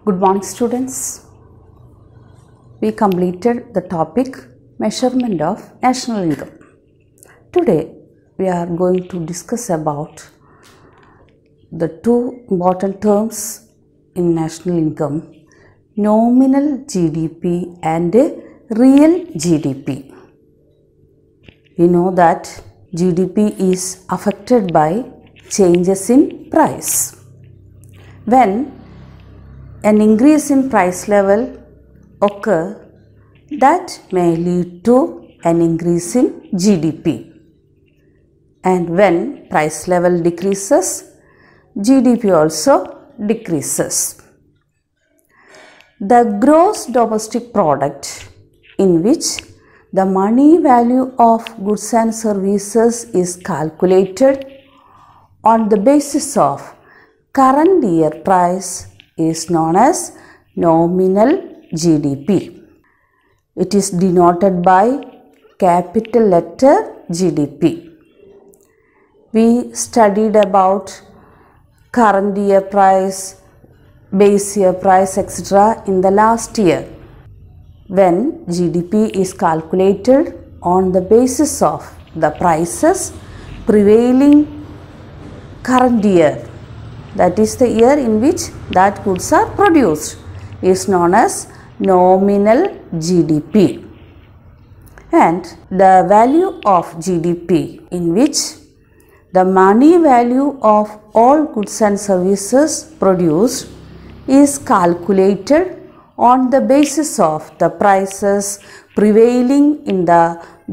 Good morning, students. We completed the topic measurement of national income. Today we are going to discuss about the two important terms in national income, nominal GDP and real GDP. We know that GDP is affected by changes in price. When an increase in price level occur, that may lead to an increase in GDP. And when price level decreases, GDP also decreases. The gross domestic product, in which the money value of goods and services is calculated on the basis of current year price, is known as nominal GDP. It is denoted by capital letter GDP. We studied about current year price, base year price, etc. in the last year. When GDP is calculated on the basis of the prices prevailing current year, that is the year in which that goods are produced, is known as nominal GDP. And the value of GDP, in which the money value of all goods and services produced is calculated on the basis of the prices prevailing in the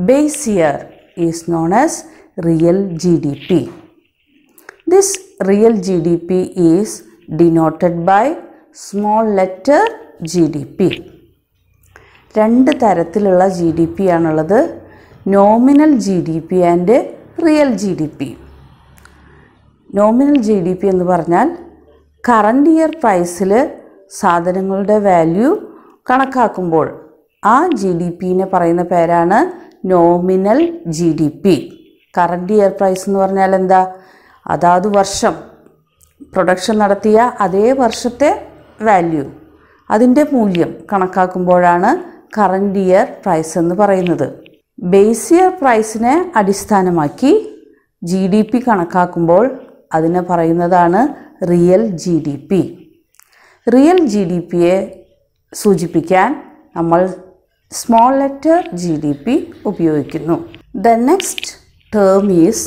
base year, is known as real GDP. This real GDP is denoted by small letter GDP. രണ്ട് തരത്തിലുള്ള GDP ആണുള്ളത്, nominal GDP and real GDP. Nominal GDP എന്ന് പറഞ്ഞാൽ current year പ്രൈസിൽ സാധനങ്ങളുടെ value കണക്കാക്കുമ്പോൾ ആ GDPനെ പറയുന്ന പേരാണ് nominal GDP. Current year price എന്ന് പറഞ്ഞാൽ എന്താ? അതാത് വർഷം പ്രൊഡക്ഷൻ നടത്തിയ അതേ വർഷത്തെ വാല്യൂ, അതിൻ്റെ മൂല്യം കണക്കാക്കുമ്പോഴാണ് കറണ്ട് ഇയർ പ്രൈസ് എന്ന് പറയുന്നത്. ബേസ് ഇയർ പ്രൈസിനെ അടിസ്ഥാനമാക്കി GDP കണക്കാക്കുമ്പോൾ അതിനെ പറയുന്നതാണ് റിയൽ GDP. റിയൽ GDPയെ സൂചിപ്പിക്കാൻ നമ്മൾ സ്മോൾ ലെറ്റർ GDP ഉപയോഗിക്കുന്നു. The next term is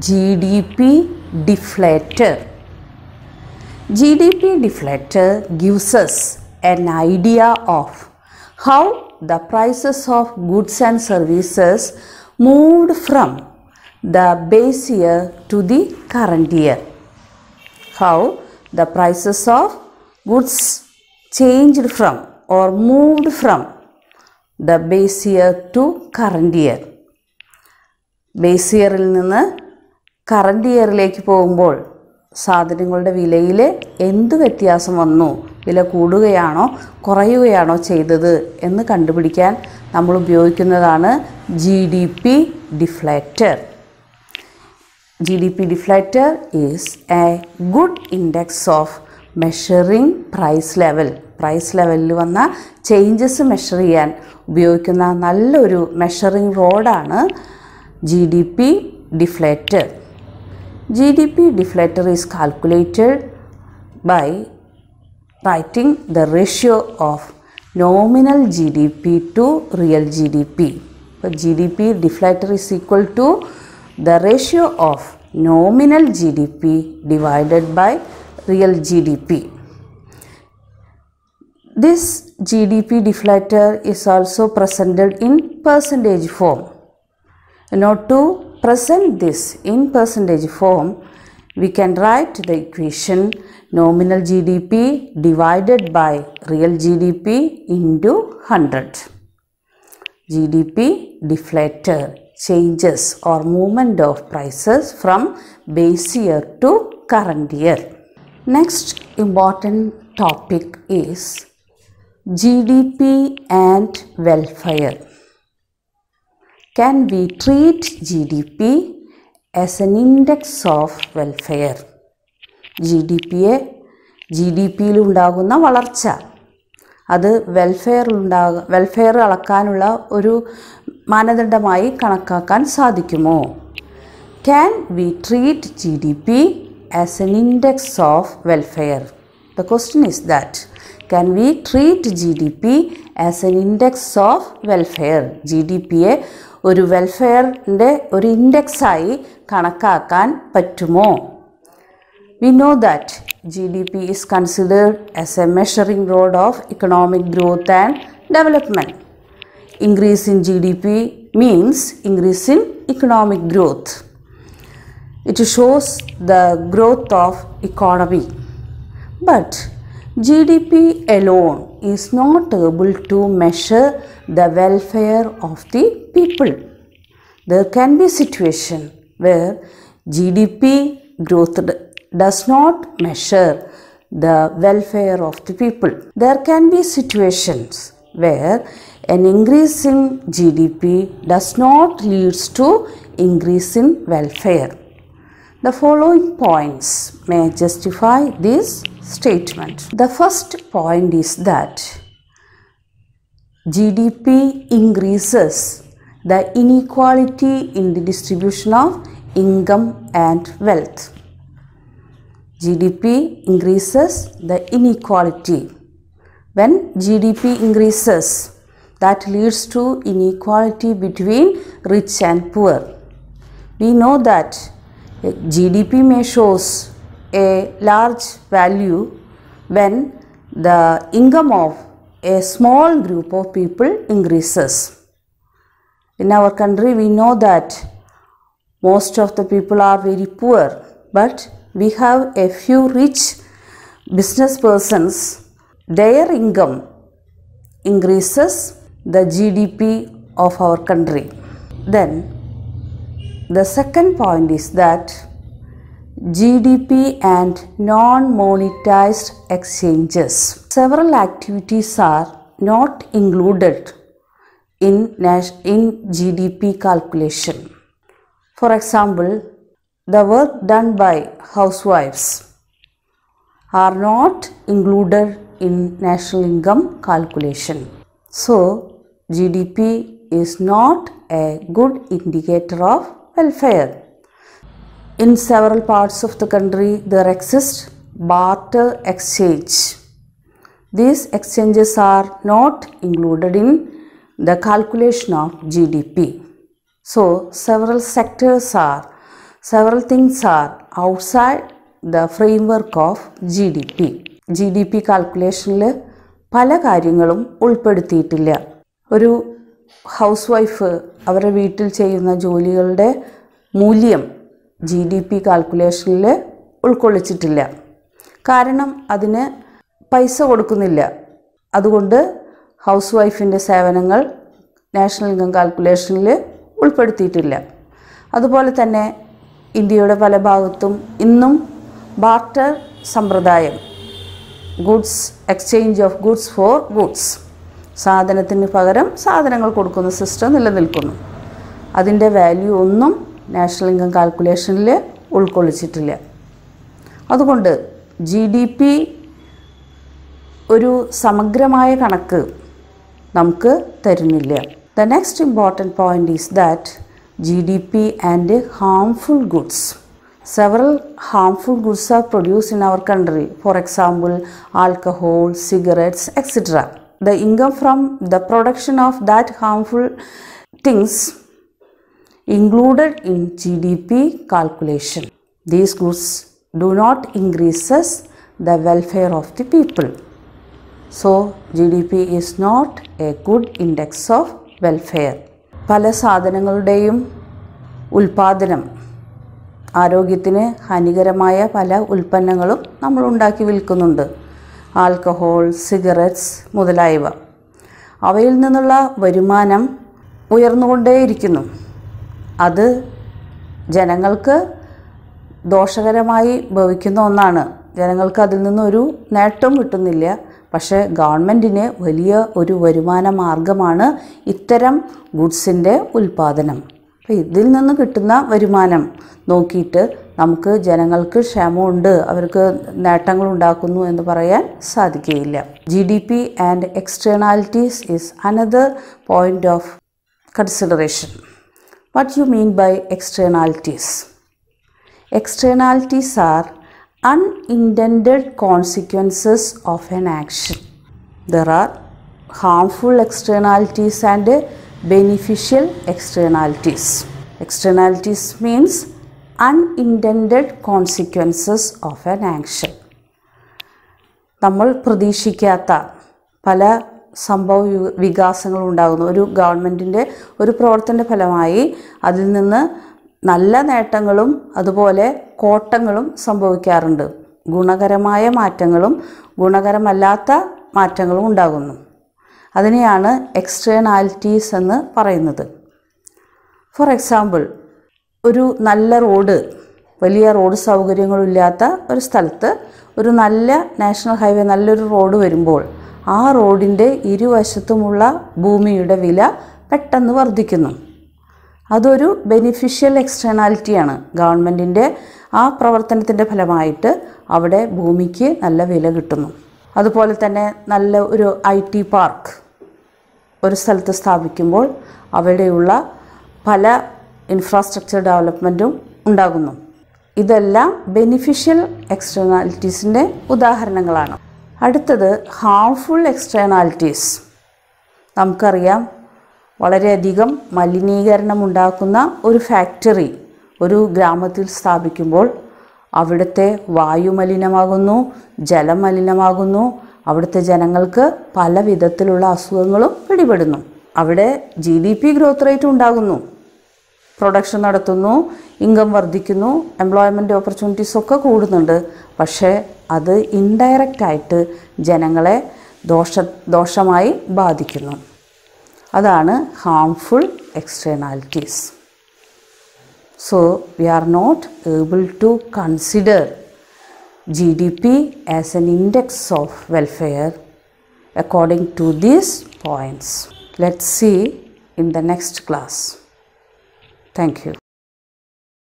GDP deflator. GDP deflator gives us an idea of how the prices of goods and services moved from the base year to the current year. How the prices of goods changed from or moved from the base year to current year. Base ഇയറിൽ നിന്ന് current ഇയറിലേക്ക് പോകുമ്പോൾ സാധനങ്ങളുടെ വിലയിൽ എന്ത് വ്യത്യാസം വന്നു, വില കൂടുകയാണോ കുറയുകയാണോ ചെയ്തത് എന്ന് കണ്ടുപിടിക്കാൻ നമ്മൾ ഉപയോഗിക്കുന്നതാണ് GDP deflator. GDP deflator is a good index of measuring price level. Price ലെവലിൽ വന്ന ചേഞ്ചസ് മെഷർ ചെയ്യാൻ ഉപയോഗിക്കുന്ന നല്ലൊരു മെഷറിംഗ് റോഡാണ് GDP deflator. GDP deflator is calculated by writing the ratio of nominal GDP to real GDP. So GDP deflator is equal to the ratio of nominal GDP divided by real GDP. This GDP deflator is also presented in percentage form. Now to present this in percentage form, we can write the equation nominal GDP divided by real GDP into 100. GDP deflator changes or movement of prices from base year to current year. Next important topic is GDP and welfare. Can we treat GDP as an index of welfare? GDPയെ ജി ഡി പിയിൽ ഉണ്ടാകുന്ന വളർച്ച അത് welfare അളക്കാനുള്ള ഒരു മാനദണ്ഡമായി കണക്കാക്കാൻ സാധിക്കുമോ? Can we treat GDP as an index of welfare? The question is that, can we treat GDP as an index of welfare? GDPയെ ഒരു വെൽഫെയറിൻ്റെ ഒരു ഇൻഡെക്സായി കണക്കാക്കാൻ പറ്റുമോ? We know that GDP is considered as a measuring rod of economic growth and development. Increase in GDP means increase in economic growth. It shows the growth of economy. But GDP alone is not able to measure the welfare of the people. There can be situation where GDP growth does not measure the welfare of the people. There can be situations where an increase in GDP does not lead to increase in welfare. The following points may justify this statement. The first point is that GDP increases the inequality in the distribution of income and wealth. GDP increases the inequality. When GDP increases, that leads to inequality between rich and poor. We know that GDP may shows a large value when the income of a small group of people increases. In our country, we know that most of the people are very poor, but we have a few rich business persons. Their income increases the GDP of our country. Then the second point is that GDP and non-monetized exchanges. Several activities are not included in GDP calculation. For example, the work done by housewives are not included in national income calculation. So, GDP is not a good indicator of welfare. In several parts of the country, there exists barter exchange. These exchanges are not included in the calculation of GDP. So, several things are outside the framework of GDP. GDP calculationil പല കാര്യങ്ങളും ഉൾപ്പെടുത്തിയിട്ടില്ല. ഒരു house wife അവരുടെ വീട്ടിൽ ചെയ്യുന്ന ജോലികളുടെ മൂല്യം GDP കാൽക്കുലേഷനിൽ ഉൾക്കൊള്ളിച്ചിട്ടില്ല. കാരണം അതിന് പൈസ കൊടുക്കുന്നില്ല. അതുകൊണ്ട് ഹൗസ് വൈഫിൻ്റെ സേവനങ്ങൾ നാഷണൽ ഇൻകം കാൽക്കുലേഷനിൽ ഉൾപ്പെടുത്തിയിട്ടില്ല. അതുപോലെ തന്നെ ഇന്ത്യയുടെ പല ഭാഗത്തും ഇന്നും ബാർട്ടർ സമ്പ്രദായം, goods exchange of goods for goods, സാധനത്തിന് പകരം സാധനങ്ങൾ കൊടുക്കുന്ന സിസ്റ്റം നിലനിൽക്കുന്നു. അതിൻ്റെ വാല്യൂ ഒന്നും നാഷണൽ ഇൻകം കാൽക്കുലേഷനിൽ ഉൾക്കൊള്ളിച്ചിട്ടില്ല. അതുകൊണ്ട് GDP ഒരു സമഗ്രമായ കണക്ക് നമുക്ക് തരുന്നില്ല. The next important point is that GDP and harmful goods. Several harmful goods are produced in our country. For example, alcohol, cigarettes, etc. The income from the production of that harmful things included in GDP calculation. These goods do not increases the welfare of the people. So, GDP is not a good index of welfare. പല സാധനങ്ങളുടെയും ഉൽപാദനം, ആരോഗ്യത്തിന് ഹാനികരമായ പല ഉൽപ്പന്നങ്ങളും നമ്മൾ ഉണ്ടാക്കി വിൽക്കുന്നുണ്ട്. Alcohol, cigarettes മുതലായവ. അവയിൽ നിന്നുള്ള വരുമാനം ഉയർന്നുകൊണ്ടേയിരിക്കുന്നു. അത് ജനങ്ങൾക്ക് ദോഷകരമായി ഭവിക്കുന്ന ഒന്നാണ്. ജനങ്ങൾക്ക് അതിൽ നിന്നൊരു നേട്ടം കിട്ടുന്നില്ല. പക്ഷേ ഗവൺമെൻറ്റിന് വലിയ ഒരു വരുമാന മാർഗമാണ് ഇത്തരം ഗുഡ്സിൻ്റെ ഉൽപ്പാദനം. അപ്പോൾ ഇതിൽ നിന്ന് കിട്ടുന്ന വരുമാനം നോക്കിയിട്ട് നമുക്ക് ജനങ്ങൾക്ക് ക്ഷേമമുണ്ട്, അവർക്ക് നേട്ടങ്ങൾ ഉണ്ടാക്കുന്നു എന്ന് പറയാൻ സാധിക്കുകയില്ല. GDP and externalities is another point of consideration. What you mean by externalities? Externalities are unintended consequences of an action. There are harmful externalities and beneficial externalities. Externalities means unintended consequences of an action. നമ്മൾ പ്രതീക്ഷിക്കാത്ത പല സംഭവ വികാസങ്ങളും ഉണ്ടാകുന്നു. ഒരു ഗവൺമെൻറ്റിൻ്റെ ഒരു പ്രവർത്തന ഫലമായി അതിൽ നിന്ന് നല്ല നേട്ടങ്ങളും അതുപോലെ കോട്ടങ്ങളും സംഭവിക്കാറുണ്ട്. ഗുണകരമായ മാറ്റങ്ങളും ഗുണകരമല്ലാത്ത മാറ്റങ്ങളും ഉണ്ടാകുന്നു. അതിനെയാണ് എക്സ്റ്റേണാലിറ്റീസ് എന്ന് പറയുന്നത്. ഫോർ എക്സാമ്പിൾ, ഒരു നല്ല റോഡ്, വലിയ റോഡ് സൗകര്യങ്ങളില്ലാത്ത ഒരു സ്ഥലത്ത് ഒരു നല്ല നാഷണൽ ഹൈവേ, നല്ലൊരു റോഡ് വരുമ്പോൾ ആ റോഡിൻ്റെ ഇരുവശത്തുമുള്ള ഭൂമിയുടെ വില പെട്ടെന്ന് വർദ്ധിക്കുന്നു. അതൊരു ബെനിഫിഷ്യൽ എക്സ്റ്റേണാലിറ്റിയാണ്. ഗവൺമെൻറ്റിൻ്റെ ആ പ്രവർത്തനത്തിൻ്റെ ഫലമായിട്ട് അവിടെ ഭൂമിക്ക് നല്ല വില കിട്ടുന്നു. അതുപോലെ തന്നെ നല്ല ഒരു IT പാർക്ക് ഒരു സ്ഥലത്ത് സ്ഥാപിക്കുമ്പോൾ അവിടെയുള്ള പല ഇൻഫ്രാസ്ട്രക്ചർ ഡെവലപ്മെൻറ്റും ഉണ്ടാകുന്നു. ഇതെല്ലാം ബെനിഫിഷ്യൽ എക്സ്റ്റേണാലിറ്റീസിൻ്റെ ഉദാഹരണങ്ങളാണ്. അടുത്തത് ഹാംഫുൾ എക്സ്റ്റേണാലിറ്റീസ്. നമുക്കറിയാം, വളരെയധികം മലിനീകരണം ഉണ്ടാക്കുന്ന ഒരു ഫാക്ടറി ഒരു ഗ്രാമത്തിൽ സ്ഥാപിക്കുമ്പോൾ അവിടുത്തെ വായു മലിനമാകുന്നു, ജലം മലിനമാകുന്നു, അവിടുത്തെ ജനങ്ങൾക്ക് പല വിധത്തിലുള്ള അസുഖങ്ങളും പിടിപെടുന്നു. അവിടെ GDP ഗ്രോത്ത് റേറ്റ് ഉണ്ടാകുന്നു, പ്രൊഡക്ഷൻ നടത്തുന്നു, ഇൻകം വർദ്ധിക്കുന്നു, എംപ്ലോയ്മെൻറ്റ് ഓപ്പർച്യൂണിറ്റീസ് ഒക്കെ കൂടുന്നുണ്ട്. പക്ഷേ അത് ഇൻഡയറക്റ്റായിട്ട് ജനങ്ങളെ ദോഷമായി ബാധിക്കുന്നു. അതാണ് harmful externalities. So we are not able to consider GDP as an index of welfare according to these points. Let's see in the next class. Thank you.